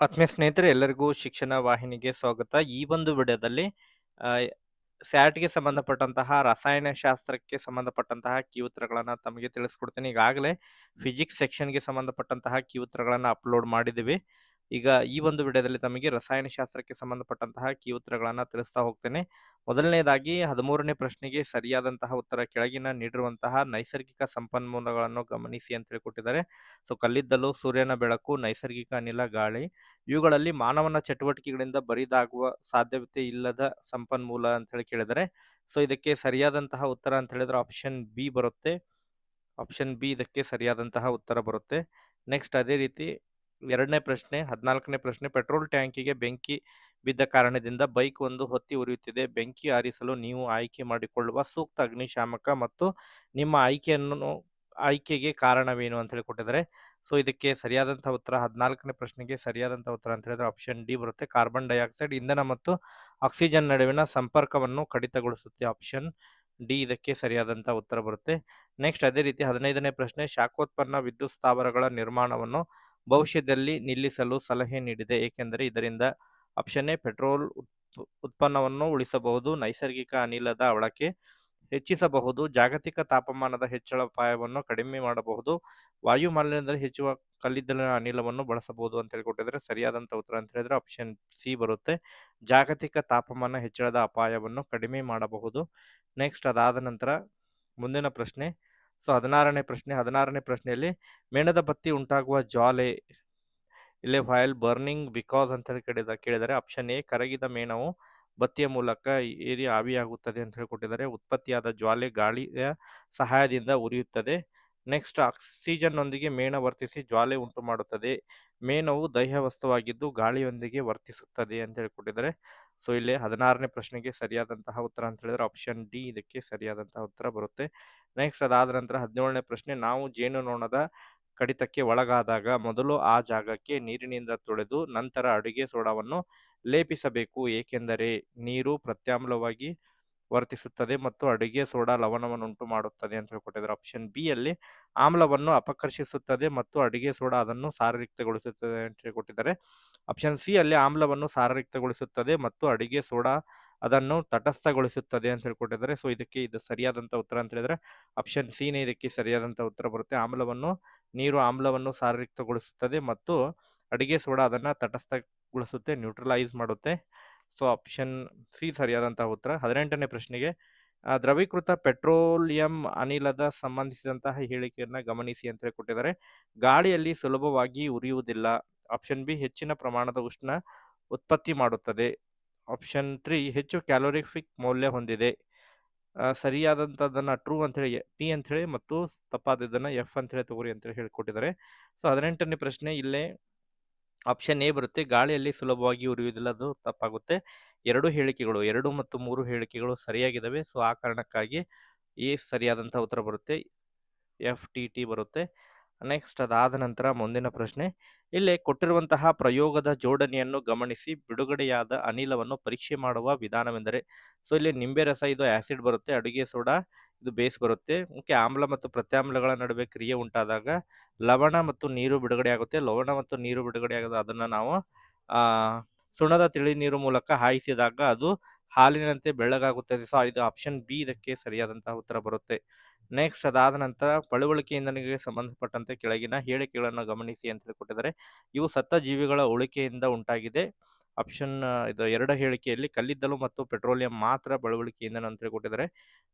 ಆತ್ಮೀಯ ಸ್ನೇಹಿತರೆ ಎಲ್ಲರಿಗೂ ಶಿಕ್ಷಣ ವಾಹಿನಿಗೆ ಸ್ವಾಗತ. ಈ ಒಂದು ವಿಡಿಯೋದಲ್ಲಿ ಸ್ಯಾಟ್‌ಗೆ ಸಂಬಂಧಪಟ್ಟಂತಹ ರಸಾಯನಶಾಸ್ತ್ರಕ್ಕೆ ಸಂಬಂಧಪಟ್ಟಂತಹ ಕೀ ಉತ್ತರಗಳನ್ನ ತಮಗೆ ತಿಳಿಸ್ಕೊಡ್ತೀನಿ. ಈಗಾಗಲೇ ಫಿಸಿಕ್ಸ್ ಸೆಕ್ಷನ್‌ಗೆ ಸಂಬಂಧಪಟ್ಟಂತಹ ಕೀ ಉತ್ತರಗಳನ್ನ ಅಪ್ಲೋಡ್ ಮಾಡಿದ್ದೀವಿ. ಈಗ ಈ ಒಂದು ವಿಡಿಯೋದಲ್ಲಿ ತಮಗೆ ರಸಾಯನಶಾಸ್ತ್ರಕ್ಕೆ ಸಂಬಂಧಪಟ್ಟಂತಹ ಕೀ ಉತ್ತರಗಳನ್ನ ತಿಳಿಸ್ತಾ ಹೋಗ್ತೇನೆ. ಮೊದಲನೇದಾಗಿ 13ನೇ ಪ್ರಶ್ನೆಗೆ ಸರಿಯಾದಂತಹ ಉತ್ತರ ಕೆಳಗಿನ ನೀಡಿರುವಂತಹ ನೈಸರ್ಗಿಕ ಸಂಪನ್ಮೂಲಗಳನ್ನು ಗಮನಿಸಿ ಅಂತ ಹೇಳಿ ಕೊಟ್ಟಿದ್ದಾರೆ. ಸೊ ಕಲ್ಲಿದ್ದಲು, ಸೂರ್ಯನ ಬೆಳಕು, ನೈಸರ್ಗಿಕ ಅನಿಲ, ಗಾಳಿ ಇವುಗಳಲ್ಲಿ ಮಾನವನ ಚಟುವಟಿಕೆಗಳಿಂದ ಬರಿದಾಗುವ ಸಾಧ್ಯತೆ ಇಲ್ಲದ ಸಂಪನ್ಮೂಲ ಅಂತ ಹೇಳಿ ಕೇಳಿದರೆ, ಸೊ ಇದಕ್ಕೆ ಸರಿಯಾದಂತಹ ಉತ್ತರ ಅಂತ ಹೇಳಿದ್ರೆ ಆಪ್ಷನ್ ಬಿ ಬರುತ್ತೆ. ಆಪ್ಷನ್ ಬಿ ಇದಕ್ಕೆ ಸರಿಯಾದಂತಹ ಉತ್ತರ ಬರುತ್ತೆ. ನೆಕ್ಸ್ಟ್ ಅದೇ ರೀತಿ 2ನೇ ಪ್ರಶ್ನೆ 14ನೇ ಪ್ರಶ್ನೆ, ಪೆಟ್ರೋಲ್ ಟ್ಯಾಂಕಿಗೆ ಬೆಂಕಿ ಬಿದ್ದ ಕಾರಣದಿಂದ ಬೈಕ್ ಒಂದು ಹೊತ್ತಿ ಉರಿಯುತ್ತಿದೆ. ಬೆಂಕಿ ಆರಿಸಲು ನೀವು ಆಯ್ಕೆ ಮಾಡಿಕೊಳ್ಳುವ ಸೂಕ್ತ ಅಗ್ನಿಶಾಮಕ ಮತ್ತು ನಿಮ್ಮ ಆಯ್ಕೆಗೆ ಕಾರಣವೇನು ಅಂತ ಹೇಳಿ ಕೊಟ್ಟಿದ್ದಾರೆ. ಸೊ ಇದಕ್ಕೆ ಸರಿಯಾದಂತಹ ಉತ್ತರ 14ನೇ ಪ್ರಶ್ನೆಗೆ ಸರಿಯಾದಂತಹ ಉತ್ತರ ಅಂತ ಹೇಳಿದ್ರೆ ಆಪ್ಷನ್ ಡಿ ಬರುತ್ತೆ. ಕಾರ್ಬನ್ ಡೈಆಕ್ಸೈಡ್ ಇಂಧನ ಮತ್ತು ಆಕ್ಸಿಜನ್ ನಡುವಿನ ಸಂಪರ್ಕವನ್ನು ಕಡಿತಗೊಳಿಸುತ್ತೆ. ಆಪ್ಷನ್ ಡಿ ಇದಕ್ಕೆ ಸರಿಯಾದಂತಹ ಉತ್ತರ ಬರುತ್ತೆ. ನೆಕ್ಸ್ಟ್ ಅದೇ ರೀತಿ 15ನೇ ಪ್ರಶ್ನೆ, ಶಾಖೋತ್ಪನ್ನ ವಿದ್ಯುತ್ ಸ್ಥಾವರಗಳ ನಿರ್ಮಾಣವನ್ನು ಭವಿಷ್ಯದಲ್ಲಿ ನಿಲ್ಲಿಸಲು ಸಲಹೆ ನೀಡಿದೆ. ಏಕೆಂದರೆ ಇದರಿಂದ ಆಪ್ಷನ್ ಎ ಪೆಟ್ರೋಲ್ ಉತ್ಪನ್ನವನ್ನು ಉಳಿಸಬಹುದು, ನೈಸರ್ಗಿಕ ಅನಿಲದ ಬಳಕೆ ಹೆಚ್ಚಿಸಬಹುದು, ಜಾಗತಿಕ ತಾಪಮಾನದ ಹೆಚ್ಚಳ ಅಪಾಯವನ್ನು ಕಡಿಮೆ ಮಾಡಬಹುದು, ವಾಯು ಮಾಲಿನ್ಯದಲ್ಲಿ ಹೆಚ್ಚುವ ಕಲ್ಲಿದ್ದಲಿನ ಅನಿಲವನ್ನು ಬಳಸಬಹುದು ಅಂತ ಹೇಳಿ ಕೊಟ್ಟಿದ್ದಾರೆ. ಸರಿಯಾದಂಥ ಉತ್ತರ ಅಂತ ಹೇಳಿದ್ರೆ ಆಪ್ಷನ್ ಸಿ ಬರುತ್ತೆ. ಜಾಗತಿಕ ತಾಪಮಾನ ಹೆಚ್ಚಳದ ಅಪಾಯವನ್ನು ಕಡಿಮೆ ಮಾಡಬಹುದು. ನೆಕ್ಸ್ಟ್ ಅದಾದ ನಂತರ ಮುಂದಿನ ಪ್ರಶ್ನೆ, ಸೊ 16ನೇ ಪ್ರಶ್ನೆಯಲ್ಲಿ ಮೇಣದ ಬತ್ತಿ ಉಂಟಾಗುವ ಜ್ವಾಲೆ ಇಲ್ಲೇ ವೈಲ್ ಬರ್ನಿಂಗ್ ಬಿಕಾಸ್ ಅಂತ ಹೇಳಿ ಕೇಳಿದರೆ ಆಪ್ಷನ್ ಎ ಕರಗಿದ ಮೇಣವು ಬತ್ತಿಯ ಮೂಲಕ ಏರಿ ಆವಿಯಾಗುತ್ತದೆ ಅಂತ ಹೇಳಿ ಕೊಟ್ಟಿದ್ದಾರೆ. ಉತ್ಪತ್ತಿಯಾದ ಜ್ವಾಲೆ ಗಾಳಿಯ ಸಹಾಯದಿಂದ ಉರಿಯುತ್ತದೆ. ನೆಕ್ಸ್ಟ್ ಆಕ್ಸಿಜನ್ನೊಂದಿಗೆ ಮೇಣ ವರ್ತಿಸಿ ಜ್ವಾಲೆ ಉಂಟು ಮಾಡುತ್ತದೆ. ಮೇಣವು ದಹ್ಯ ವಸ್ತುವಾಗಿದ್ದು ಗಾಳಿಯೊಂದಿಗೆ ವರ್ತಿಸುತ್ತದೆ ಅಂತ ಹೇಳಿ ಕೊಟ್ಟಿದ್ದಾರೆ. ಸೊ ಇಲ್ಲಿ 16ನೇ ಪ್ರಶ್ನೆಗೆ ಸರಿಯಾದಂತಹ ಉತ್ತರ ಅಂತ ಹೇಳಿದ್ರೆ ಆಪ್ಷನ್ ಡಿ ಇದಕ್ಕೆ ಸರಿಯಾದಂತಹ ಉತ್ತರ ಬರುತ್ತೆ. ನೆಕ್ಸ್ಟ್ ಅದಾದ ನಂತರ 17ನೇ ಪ್ರಶ್ನೆ, ನಾವು ಜೇನುನೊಣದ ಕಡಿತಕ್ಕೆ ಒಳಗಾದಾಗ ಮೊದಲು ಆ ಜಾಗಕ್ಕೆ ನೀರಿನಿಂದ ತೊಳೆದು ನಂತರ ಅಡುಗೆ ಸೋಡಾವನ್ನು ಲೇಪಿಸಬೇಕು. ಏಕೆಂದರೆ ನೀರು ಪ್ರತ್ಯಾಮ್ಲವಾಗಿ ವರ್ತಿಸುತ್ತದೆ ಮತ್ತು ಅಡುಗೆ ಸೋಡಾ ಲವಣವನ್ನುಂಟು ಮಾಡುತ್ತದೆ ಅಂತ ಹೇಳ್ಕೊಟ್ಟಿದ್ದಾರೆ. ಆಪ್ಷನ್ ಬಿ ಅಲ್ಲಿ ಆಮ್ಲವನ್ನು ಅಪಕರ್ಷಿಸುತ್ತದೆ ಮತ್ತು ಅಡುಗೆ ಸೋಡಾ ಅದನ್ನು ಸಾರಯುಕ್ತಗೊಳಿಸುತ್ತದೆ ಅಂತ ಹೇಳ್ಕೊಟ್ಟಿದ್ದಾರೆ. ಆಪ್ಷನ್ ಸಿ ಅಲ್ಲಿ ಆಮ್ಲವನ್ನು ಸಾರಯುಕ್ತಗೊಳಿಸುತ್ತದೆ ಮತ್ತು ಅಡುಗೆ ಸೋಡಾ ಅದನ್ನು ತಟಸ್ಥಗೊಳಿಸುತ್ತದೆ ಅಂತ ಹೇಳ್ಕೊಟ್ಟಿದ್ದಾರೆ. ಸೊ ಇದಕ್ಕೆ ಇದು ಸರಿಯಾದಂಥ ಉತ್ತರ ಅಂತ ಹೇಳಿದ್ರೆ ಆಪ್ಷನ್ ಸಿನೇ ಇದಕ್ಕೆ ಸರಿಯಾದಂಥ ಉತ್ತರ ಬರುತ್ತೆ. ನೀರು ಆಮ್ಲವನ್ನು ಸಾರಯುಕ್ತಗೊಳಿಸುತ್ತದೆ ಮತ್ತು ಅಡುಗೆ ಸೋಡಾ ಅದನ್ನು ತಟಸ್ಥಗೊಳಿಸುತ್ತೆ, ನ್ಯೂಟ್ರಲೈಸ್ ಮಾಡುತ್ತೆ. ಸೊ ಆಪ್ಷನ್ ಸಿ ಸರಿಯಾದಂತಹ ಉತ್ತರ. 18ನೇ ಪ್ರಶ್ನೆಗೆ ದ್ರವೀಕೃತ ಪೆಟ್ರೋಲಿಯಂ ಅನಿಲದ ಸಂಬಂಧಿಸಿದಂತಹ ಹೇಳಿಕೆಯನ್ನು ಗಮನಿಸಿ ಅಂತ ಹೇಳಿ ಕೊಟ್ಟಿದ್ದಾರೆ. ಗಾಳಿಯಲ್ಲಿ ಸುಲಭವಾಗಿ ಉರಿಯುವುದಿಲ್ಲ. ಆಪ್ಷನ್ ಬಿ ಹೆಚ್ಚಿನ ಪ್ರಮಾಣದ ಉಷ್ಣ ಉತ್ಪತ್ತಿ ಮಾಡುತ್ತದೆ. ಆಪ್ಷನ್ 3 ಹೆಚ್ಚು ಕ್ಯಾಲೋರಿಫಿಕ್ ಮೌಲ್ಯ ಹೊಂದಿದೆ. ಸರಿಯಾದಂಥದ್ದನ್ನು ಟ್ರೂ ಅಂತೇಳಿ ಟಿ ಅಂಥೇಳಿ ಮತ್ತು ತಪ್ಪಾದದ್ದನ್ನು ಎಫ್ ಅಂತೇಳಿ ತಗೋರಿ ಅಂತೇಳಿ ಹೇಳಿಕೊಟ್ಟಿದ್ದಾರೆ. ಸೊ 18ನೇ ಪ್ರಶ್ನೆ ಇಲ್ಲೇ ಆಪ್ಷನ್ ಎ ಬರುತ್ತೆ. ಗಾಳಿಯಲ್ಲಿ ಸುಲಭವಾಗಿ ಉರಿಯುವುದಿಲ್ಲ, ಅದು ತಪ್ಪಾಗುತ್ತೆ. 2 ಮತ್ತು 3 ಹೇಳಿಕೆಗಳು ಸರಿಯಾಗಿದ್ದಾವೆ. ಸೊ ಆ ಕಾರಣಕ್ಕಾಗಿ ಎ ಸರಿಯಾದಂಥ ಉತ್ತರ ಬರುತ್ತೆ. ಎಫ್ ಟಿ ಟಿ ಬರುತ್ತೆ. ನೆಕ್ಸ್ಟ್ ಅದಾದ ನಂತರ ಮುಂದಿನ ಪ್ರಶ್ನೆ, ಇಲ್ಲೇ ಕೊಟ್ಟಿರುವಂತಹ ಪ್ರಯೋಗದ ಜೋಡಣೆಯನ್ನು ಗಮನಿಸಿ ಬಿಡುಗಡೆಯಾದ ಅನಿಲವನ್ನು ಪರೀಕ್ಷೆ ಮಾಡುವ ವಿಧಾನವೆಂದರೆ. ಸೊ ಇಲ್ಲಿ ನಿಂಬೆ ರಸ ಇದು ಆ್ಯಸಿಡ್ ಬರುತ್ತೆ, ಅಡುಗೆ ಸೋಡಾ ಇದು ಬೇಸ್ ಬರುತ್ತೆ. ಓಕೆ, ಆಮ್ಲ ಮತ್ತು ಪ್ರತ್ಯಾಮ್ಲಗಳ ನಡುವೆ ಕ್ರಿಯೆ ಉಂಟಾದಾಗ ಲವಣ ಮತ್ತು ನೀರು ಬಿಡುಗಡೆ ಆಗುತ್ತೆ. ಲವಣ ಮತ್ತು ನೀರು ಬಿಡುಗಡೆ ಆಗೋದು ಅದನ್ನು ನಾವು ಸುಣ್ಣದ ತಿಳಿ ನೀರು ಮೂಲಕ ಹಾಯಿಸಿದಾಗ ಅದು ಹಾಲಿನಂತೆ ಬೆಳ್ಳಗಾಗುತ್ತದೆ. ಸೊ ಇದು ಆಪ್ಷನ್ ಬಿ ಇದಕ್ಕೆ ಸರಿಯಾದಂತಹ ಉತ್ತರ ಬರುತ್ತೆ. ನೆಕ್ಸ್ಟ್ ಅದಾದ ನಂತರ ಪಳುವಳಿಕೆ ಇಂಧನಗಳಿಗೆ ಸಂಬಂಧಪಟ್ಟಂತೆ ಕೆಳಗಿನ ಹೇಳಿಕೆಗಳನ್ನು ಗಮನಿಸಿ ಅಂತ ಹೇಳಿ ಕೊಟ್ಟಿದ್ದಾರೆ. ಇವು ಸತ್ತ ಜೀವಿಗಳ ಉಳಿಕೆಯಿಂದ ಉಂಟಾಗಿದೆ. ಆಪ್ಷನ್ ಇದು 2 ಹೇಳಿಕೆಯಲ್ಲಿ ಕಲ್ಲಿದ್ದಲು ಮತ್ತು ಪೆಟ್ರೋಲಿಯಂ ಮಾತ್ರ ಬಳುವಳಿಕೆ ಇಂಧನ ಅಂತ ಹೇಳಿ ಕೊಟ್ಟಿದ್ದಾರೆ.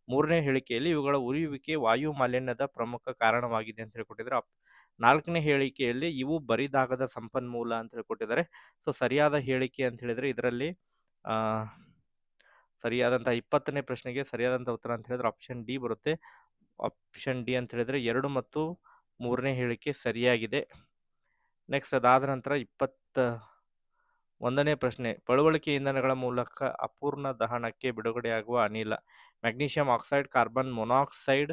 3ನೇ ಹೇಳಿಕೆಯಲ್ಲಿ ಇವುಗಳ ಉರಿಯುವಿಕೆ ವಾಯು ಮಾಲಿನ್ಯದ ಪ್ರಮುಖ ಕಾರಣವಾಗಿದೆ ಅಂತ ಹೇಳಿ ಕೊಟ್ಟಿದ್ದಾರೆ. 4ನೇ ಹೇಳಿಕೆಯಲ್ಲಿ ಇವು ಬರಿದಾಗದ ಸಂಪನ್ಮೂಲ ಅಂತ ಹೇಳಿ ಕೊಟ್ಟಿದ್ದಾರೆ. ಸೊ ಸರಿಯಾದ ಹೇಳಿಕೆ ಅಂತ ಹೇಳಿದ್ರೆ ಇದರಲ್ಲಿ ಸರಿಯಾದಂತಹ 20ನೇ ಪ್ರಶ್ನೆಗೆ ಸರಿಯಾದಂತಹ ಉತ್ತರ ಅಂತ ಹೇಳಿದ್ರೆ ಆಪ್ಷನ್ ಡಿ ಬರುತ್ತೆ. ಆಪ್ಷನ್ ಡಿ ಅಂತ ಹೇಳಿದ್ರೆ 2 ಮತ್ತು 3ನೇ ಹೇಳಿಕೆ ಸರಿಯಾಗಿದೆ. ನೆಕ್ಸ್ಟ್ ಅದಾದ ನಂತರ 21ನೇ ಪ್ರಶ್ನೆ, ಪಳುವಳಿಕೆ ಇಂಧನಗಳ ಮೂಲಕ ಅಪೂರ್ಣ ದಹನಕ್ಕೆ ಬಿಡುಗಡೆಯಾಗುವ ಅನಿಲ magnesium oxide, carbon monoxide,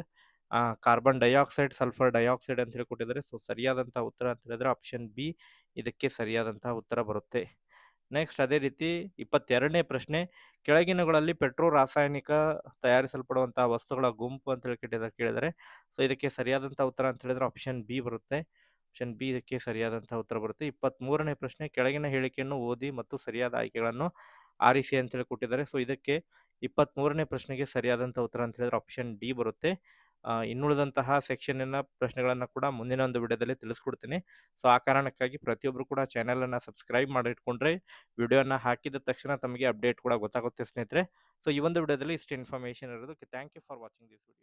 carbon dioxide, sulphur dioxide ಅಂತ ಹೇಳಿ ಕೊಟ್ಟಿದ್ದಾರೆ. ಸೊ ಸರಿಯಾದಂತಹ ಉತ್ತರ ಅಂತ ಹೇಳಿದ್ರೆ ಆಪ್ಷನ್ ಬಿ ಇದಕ್ಕೆ ಸರಿಯಾದಂತಹ ಉತ್ತರ ಬರುತ್ತೆ. ನೆಕ್ಸ್ಟ್ ಅದೇ ರೀತಿ 22ನೇ ಪ್ರಶ್ನೆ, ಕೆಳಗಿನಗಳಲ್ಲಿ ಪೆಟ್ರೋ ರಾಸಾಯನಿಕ ತಯಾರಿಸಲ್ಪಡುವಂತಹ ವಸ್ತುಗಳ ಗುಂಪು ಅಂತ ಹೇಳಿ ಕೇಳಿದರೆ. ಸೊ ಇದಕ್ಕೆ ಸರಿಯಾದಂತಹ ಉತ್ತರ ಅಂತ ಹೇಳಿದ್ರೆ ಆಪ್ಷನ್ ಬಿ ಬರುತ್ತೆ. ಆಪ್ಷನ್ ಬಿ ಇದಕ್ಕೆ ಸರಿಯಾದಂತಹ ಉತ್ತರ ಬರುತ್ತೆ. 23ನೇ ಪ್ರಶ್ನೆ, ಕೆಳಗಿನ ಹೇಳಿಕೆಯನ್ನು ಓದಿ ಮತ್ತು ಸರಿಯಾದ ಆಯ್ಕೆಗಳನ್ನು ಆರಿಸಿ ಅಂತೇಳಿ ಕೊಟ್ಟಿದ್ದಾರೆ. ಸೊ ಇದಕ್ಕೆ 23ನೇ ಪ್ರಶ್ನೆಗೆ ಸರಿಯಾದಂತಹ ಉತ್ತರ ಅಂತ ಹೇಳಿದ್ರೆ ಆಪ್ಷನ್ ಡಿ ಬರುತ್ತೆ. ಇನ್ನುಳಿದಂತಹ ಸೆಕ್ಷನ್ನಿನ ಪ್ರಶ್ನೆಗಳನ್ನು ಕೂಡ ಮುಂದಿನ ಒಂದು ವಿಡಿಯೋದಲ್ಲಿ ತಿಳಿಸ್ಕೊಡ್ತೀನಿ. ಸೊ ಆ ಕಾರಣಕ್ಕಾಗಿ ಪ್ರತಿಯೊಬ್ಬರು ಕೂಡ ಚಾನಲನ್ನು ಸಬ್ಸ್ಕ್ರೈಬ್ ಮಾಡಿ ಇಟ್ಕೊಂಡ್ರೆ ವಿಡಿಯೋನ ಹಾಕಿದ ತಕ್ಷಣ ತಮಗೆ ಅಪ್ಡೇಟ್ ಕೂಡ ಗೊತ್ತಾಗುತ್ತೆ ಸ್ನೇಹಿತರೆ. ಸೊ ಈ ಒಂದು ವಿಡಿಯೋದಲ್ಲಿ ಇಷ್ಟು ಇನ್ಫಾರ್ಮೇಷನ್ ಇರೋದು. Thank you for watching this video.